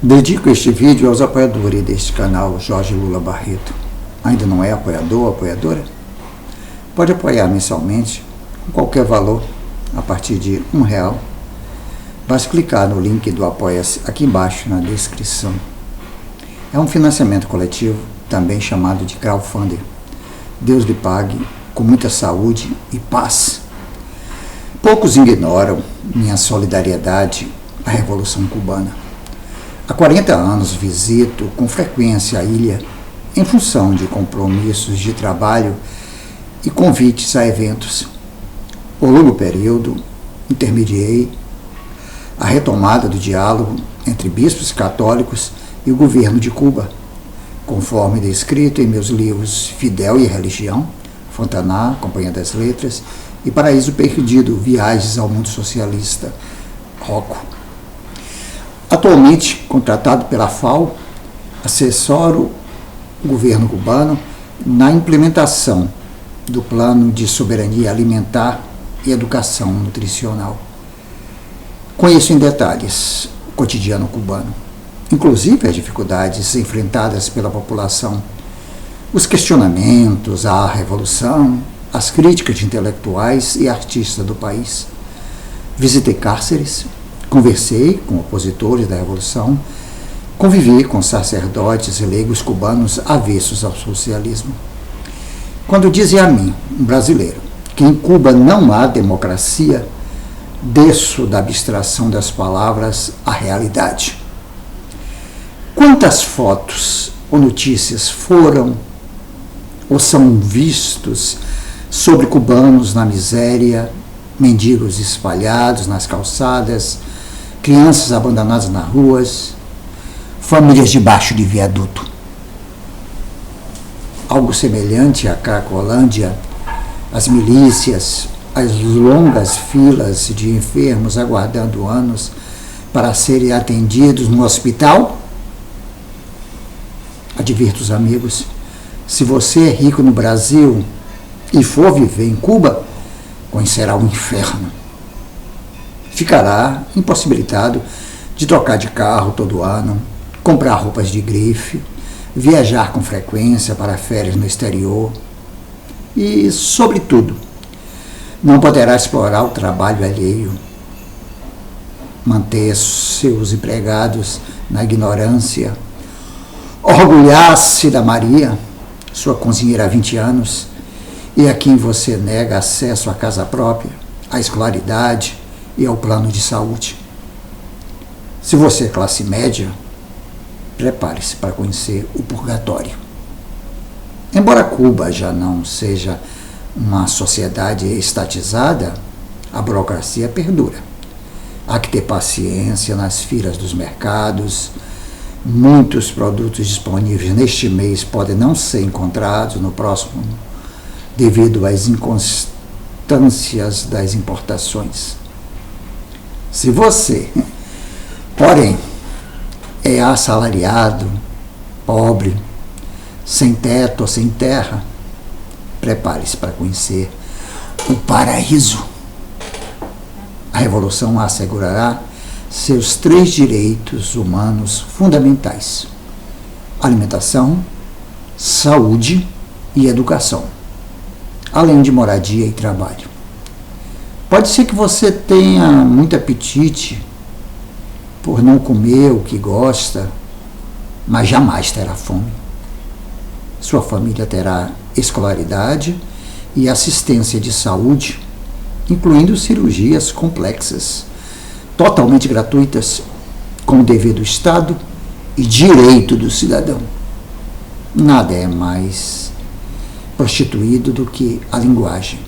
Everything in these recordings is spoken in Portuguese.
Dedico este vídeo aos apoiadores deste canal, Jorge Lula Barreto. Ainda não é apoiador ou apoiadora? Pode apoiar mensalmente, com qualquer valor, a partir de R$1. Basta clicar no link do Apoia-se aqui embaixo na descrição. É um financiamento coletivo, também chamado de crowdfunding. Deus lhe pague com muita saúde e paz. Poucos ignoram minha solidariedade à Revolução Cubana. Há 40 anos visito com frequência a ilha em função de compromissos de trabalho e convites a eventos. Por longo período, intermediei a retomada do diálogo entre bispos católicos e o governo de Cuba, conforme descrito em meus livros Fidel e Religião, Fontana, Companhia das Letras, e Paraíso Perdido, Viagens ao Mundo Socialista, Rocco. Atualmente, contratado pela FAO, assessoro o governo cubano na implementação do Plano de Soberania Alimentar e Educação Nutricional. Conheço em detalhes o cotidiano cubano, inclusive as dificuldades enfrentadas pela população, os questionamentos à revolução, as críticas de intelectuais e artistas do país. Visitei cárceres, conversei com opositores da Revolução, convivi com sacerdotes e leigos cubanos avessos ao socialismo. Quando dizem a mim, um brasileiro, que em Cuba não há democracia, desço da abstração das palavras à realidade. Quantas fotos ou notícias foram ou são vistos sobre cubanos na miséria, mendigos espalhados nas calçadas, crianças abandonadas nas ruas, famílias debaixo de viaduto? Algo semelhante à Cracolândia, as milícias, as longas filas de enfermos aguardando anos para serem atendidos no hospital? Advirto os amigos, se você é rico no Brasil e for viver em Cuba, conhecerá o inferno. Ficará impossibilitado de trocar de carro todo ano, comprar roupas de grife, viajar com frequência para férias no exterior e, sobretudo, não poderá explorar o trabalho alheio, manter seus empregados na ignorância, orgulhar-se da Maria, sua cozinheira há 20 anos, e a quem você nega acesso à casa própria, à escolaridade e ao plano de saúde. Se você é classe média, prepare-se para conhecer o purgatório. Embora Cuba já não seja uma sociedade estatizada, a burocracia perdura. Há que ter paciência nas filas dos mercados. Muitos produtos disponíveis neste mês podem não ser encontrados no próximo devido às inconstâncias das importações. Se você, porém, é assalariado, pobre, sem teto ou sem terra, prepare-se para conhecer o paraíso. A Revolução assegurará seus 3 direitos humanos fundamentais: alimentação, saúde e educação, além de moradia e trabalho. Pode ser que você tenha muito apetite por não comer o que gosta, mas jamais terá fome. Sua família terá escolaridade e assistência de saúde, incluindo cirurgias complexas, totalmente gratuitas, com dever do Estado e direito do cidadão. Nada é mais prostituído do que a linguagem.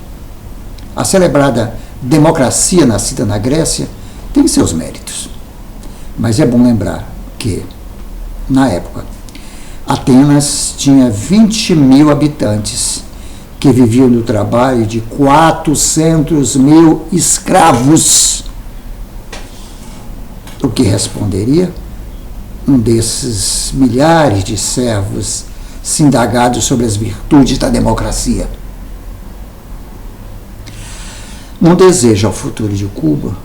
A celebrada democracia nascida na Grécia tem seus méritos, mas é bom lembrar que, na época, Atenas tinha 20 mil habitantes que viviam do trabalho de 400 mil escravos. O que responderia um desses milhares de servos se indagados sobre as virtudes da democracia? Não deseja o futuro de Cuba,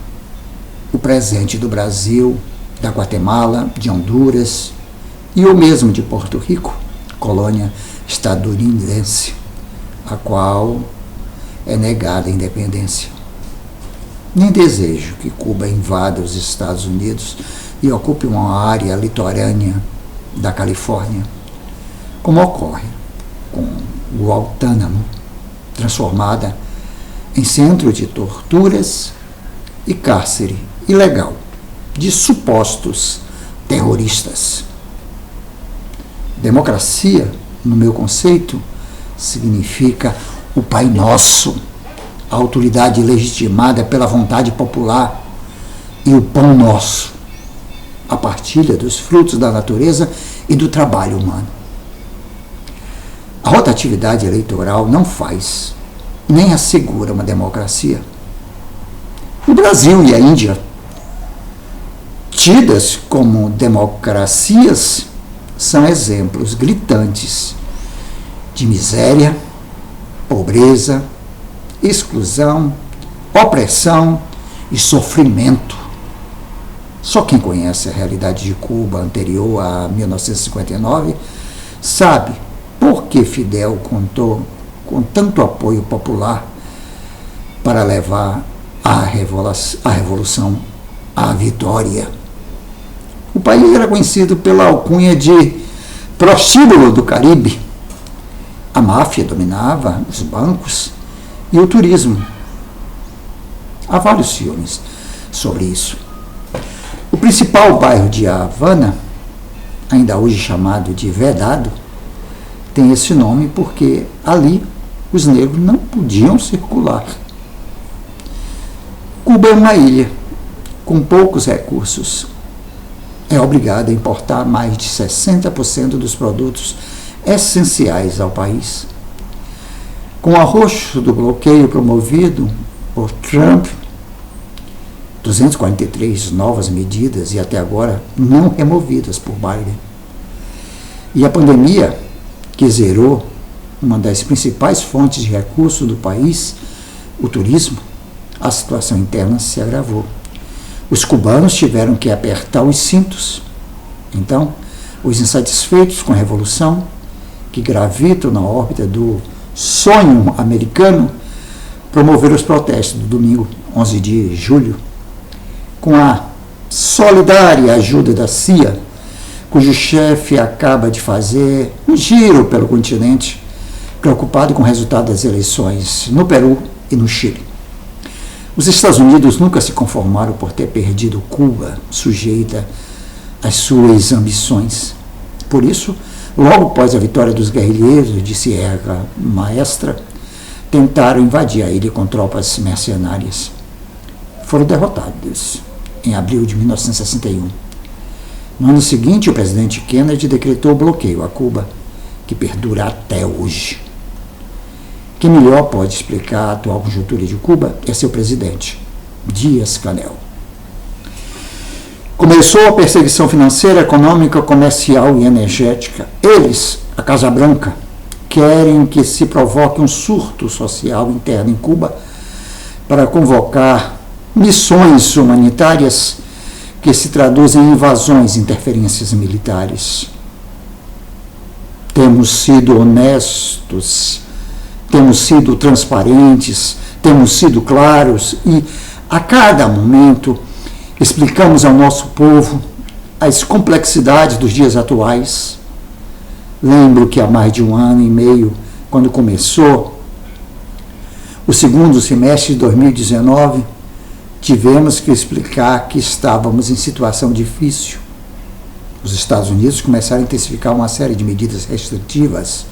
o presente do Brasil da Guatemala, de Honduras e o mesmo de Porto Rico, colônia estadunidense, a qual é negada a independência. Nem desejo que Cuba invada os Estados Unidos e ocupe uma área litorânea da Califórnia, como ocorre com Guantánamo, transformada em centro de torturas e cárcere ilegal de supostos terroristas. Democracia, no meu conceito, significa o Pai Nosso, a autoridade legitimada pela vontade popular, e o pão nosso, a partilha dos frutos da natureza e do trabalho humano. A rotatividade eleitoral não faz nem assegura uma democracia. O Brasil e a Índia, tidas como democracias, são exemplos gritantes de miséria, pobreza, exclusão, opressão e sofrimento. Só quem conhece a realidade de Cuba anterior a 1959 sabe por que Fidel contou com tanto apoio popular para levar a revolução à vitória. O país era conhecido pela alcunha de prostíbulo do Caribe. A máfia dominava os bancos e o turismo. Há vários filmes sobre isso. O principal bairro de Havana, ainda hoje chamado de Vedado, tem esse nome porque ali os negros não podiam circular. Cuba é uma ilha com poucos recursos. É obrigada a importar mais de 60% dos produtos essenciais ao país. Com o arroxo do bloqueio promovido por Trump, 243 novas medidas e até agora não removidas por Biden, e a pandemia, que zerou uma das principais fontes de recursos do país, o turismo, a situação interna se agravou. Os cubanos tiveram que apertar os cintos. Então, os insatisfeitos com a revolução, que gravitam na órbita do sonho americano, promoveram os protestos do domingo, 11 de julho, com a solidária ajuda da CIA, cujo chefe acaba de fazer um giro pelo continente, preocupado com o resultado das eleições no Peru e no Chile. Os Estados Unidos nunca se conformaram por ter perdido Cuba, sujeita às suas ambições. Por isso, logo após a vitória dos guerrilheiros de Sierra Maestra, tentaram invadir a ilha com tropas mercenárias. Foram derrotados em abril de 1961. No ano seguinte, o presidente Kennedy decretou o bloqueio a Cuba, que perdura até hoje. Quem melhor pode explicar a atual conjuntura de Cuba é seu presidente, Díaz-Canel. Começou a perseguição financeira, econômica, comercial e energética. Eles, a Casa Branca, querem que se provoque um surto social interno em Cuba para convocar missões humanitárias que se traduzem em invasões e interferências militares. Temos sido honestos, temos sido transparentes, temos sido claros e, a cada momento, explicamos ao nosso povo as complexidades dos dias atuais. Lembro que há mais de 1 ano e meio, quando começou o segundo semestre de 2019, tivemos que explicar que estávamos em situação difícil. Os Estados Unidos começaram a intensificar uma série de medidas restritivas,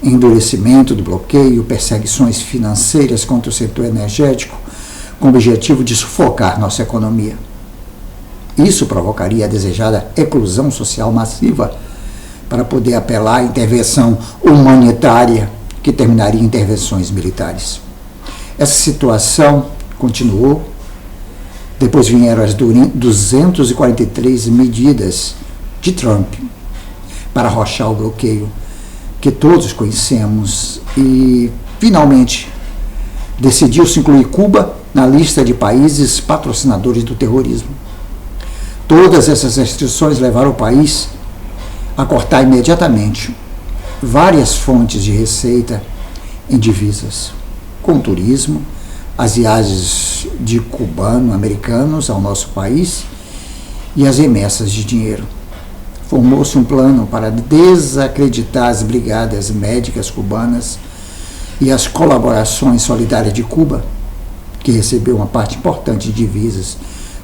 endurecimento do bloqueio, perseguições financeiras contra o setor energético, com o objetivo de sufocar nossa economia. Isso provocaria a desejada eclosão social massiva para poder apelar à intervenção humanitária que terminaria em intervenções militares. Essa situação continuou. Depois vieram as 243 medidas de Trump para arrochar o bloqueio que todos conhecemos e, finalmente, decidiu-se incluir Cuba na lista de países patrocinadores do terrorismo. Todas essas restrições levaram o país a cortar imediatamente várias fontes de receita em divisas, com o turismo, as viagens de cubano-americanos ao nosso país e as remessas de dinheiro. Formou-se um plano para desacreditar as brigadas médicas cubanas e as colaborações solidárias de Cuba, que recebeu uma parte importante de divisas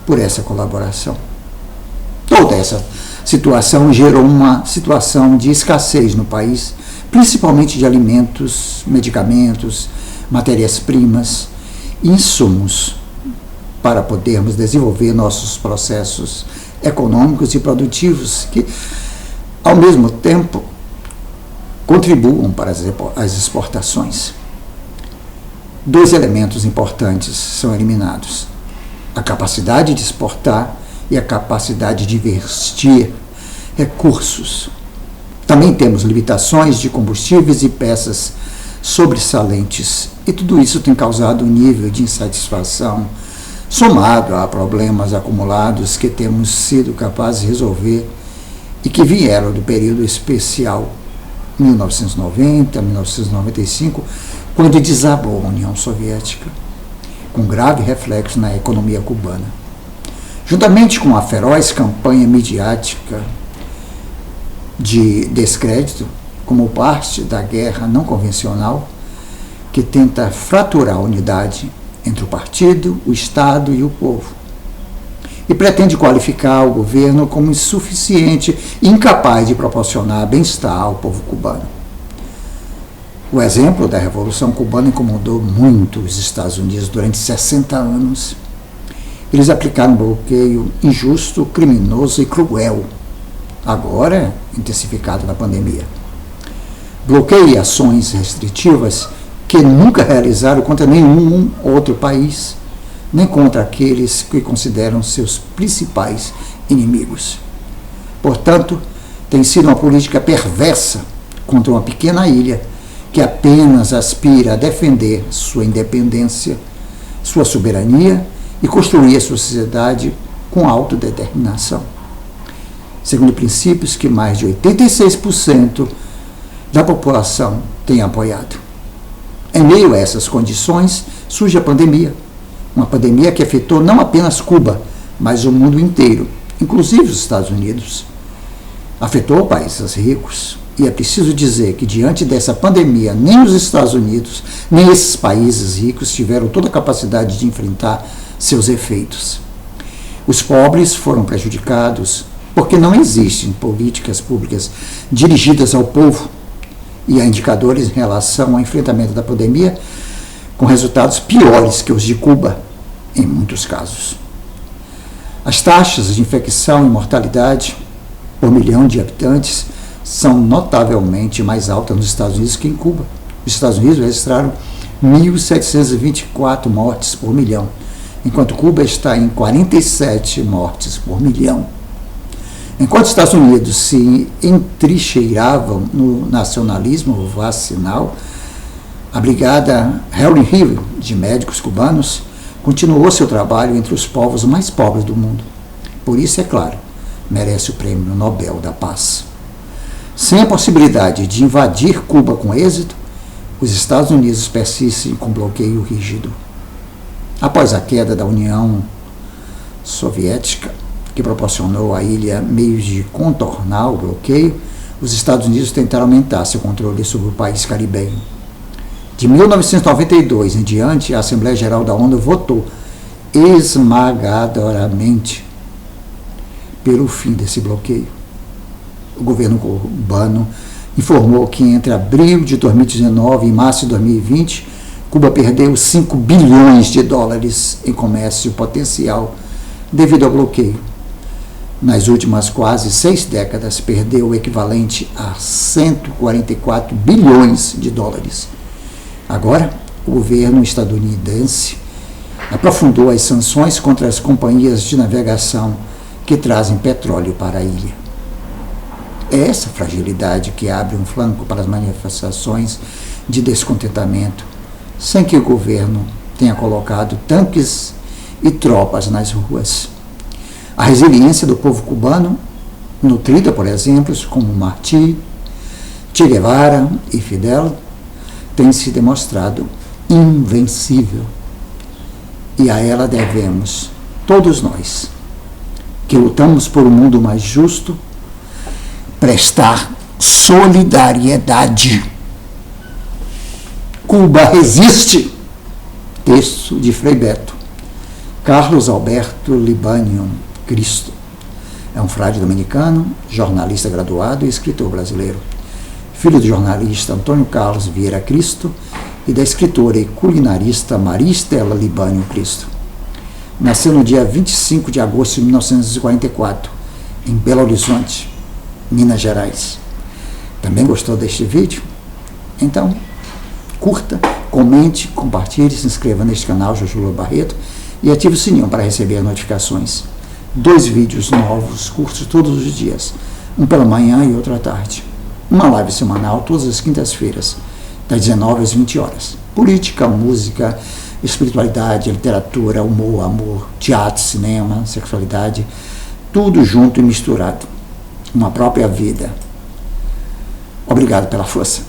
por essa colaboração. Toda essa situação gerou uma situação de escassez no país, principalmente de alimentos, medicamentos, matérias-primas e insumos para podermos desenvolver nossos processos econômicos e produtivos que, ao mesmo tempo, contribuam para as exportações. Dois elementos importantes são eliminados: a capacidade de exportar e a capacidade de investir recursos. Também temos limitações de combustíveis e peças sobressalentes, e tudo isso tem causado um nível de insatisfação somado a problemas acumulados que temos sido capazes de resolver e que vieram do período especial 1990, 1995, quando desabou a União Soviética, com grave reflexo na economia cubana. Juntamente com a feroz campanha midiática de descrédito, como parte da guerra não convencional, que tenta fraturar a unidade entre o partido, o Estado e o povo, e pretende qualificar o governo como insuficiente e incapaz de proporcionar bem-estar ao povo cubano. O exemplo da Revolução Cubana incomodou muito os Estados Unidos durante 60 anos. Eles aplicaram um bloqueio injusto, criminoso e cruel, agora intensificado na pandemia. Bloqueio e ações restritivas que nunca realizaram contra nenhum outro país, nem contra aqueles que consideram seus principais inimigos. Portanto, tem sido uma política perversa contra uma pequena ilha que apenas aspira a defender sua independência, sua soberania e construir a sua sociedade com autodeterminação, segundo princípios que mais de 86% da população tem apoiado. Em meio a essas condições, surge a pandemia, uma pandemia que afetou não apenas Cuba, mas o mundo inteiro, inclusive os Estados Unidos. Afetou países ricos, e é preciso dizer que diante dessa pandemia, nem os Estados Unidos, nem esses países ricos tiveram toda a capacidade de enfrentar seus efeitos. Os pobres foram prejudicados porque não existem políticas públicas dirigidas ao povo, e há indicadores em relação ao enfrentamento da pandemia com resultados piores que os de Cuba, em muitos casos. As taxas de infecção e mortalidade por milhão de habitantes são notavelmente mais altas nos Estados Unidos que em Cuba. Os Estados Unidos registraram 1.724 mortes por milhão, enquanto Cuba está em 47 mortes por milhão. Enquanto os Estados Unidos se entrincheiravam no nacionalismo vacinal, a brigada Harry Hill de médicos cubanos continuou seu trabalho entre os povos mais pobres do mundo. Por isso, é claro, merece o Prêmio Nobel da Paz. Sem a possibilidade de invadir Cuba com êxito, os Estados Unidos persistem com bloqueio rígido. Após a queda da União Soviética, que proporcionou à ilha meios de contornar o bloqueio, os Estados Unidos tentaram aumentar seu controle sobre o país caribenho. De 1992 em diante, a Assembleia Geral da ONU votou esmagadoramente pelo fim desse bloqueio. O governo cubano informou que entre abril de 2019 e março de 2020, Cuba perdeu 5 bilhões de dólares em comércio potencial devido ao bloqueio. Nas últimas quase 6 décadas, perdeu o equivalente a 144 bilhões de dólares. Agora, o governo estadunidense aprofundou as sanções contra as companhias de navegação que trazem petróleo para a ilha. É essa fragilidade que abre um flanco para as manifestações de descontentamento, sem que o governo tenha colocado tanques e tropas nas ruas. A resiliência do povo cubano, nutrida por exemplos como Martí, Che Guevara e Fidel, tem se demonstrado invencível. E a ela devemos, todos nós, que lutamos por um mundo mais justo, prestar solidariedade. Cuba resiste. Texto de Frei Beto. Carlos Alberto Libânio Cristo. É um frade dominicano, jornalista graduado e escritor brasileiro. Filho do jornalista Antônio Carlos Vieira Cristo e da escritora e culinarista Maria Estela Libânio Cristo. Nasceu no dia 25 de agosto de 1944, em Belo Horizonte, Minas Gerais. Também gostou deste vídeo? Então, curta, comente, compartilhe, se inscreva neste canal Jojo Barreto e ative o sininho para receber as notificações. 2 vídeos novos, curtos todos os dias, um pela manhã e outro à tarde. Uma live semanal todas as quintas-feiras, das 19 às 20 horas. Política, música, espiritualidade, literatura, humor, amor, teatro, cinema, sexualidade, tudo junto e misturado. Uma própria vida. Obrigado pela força.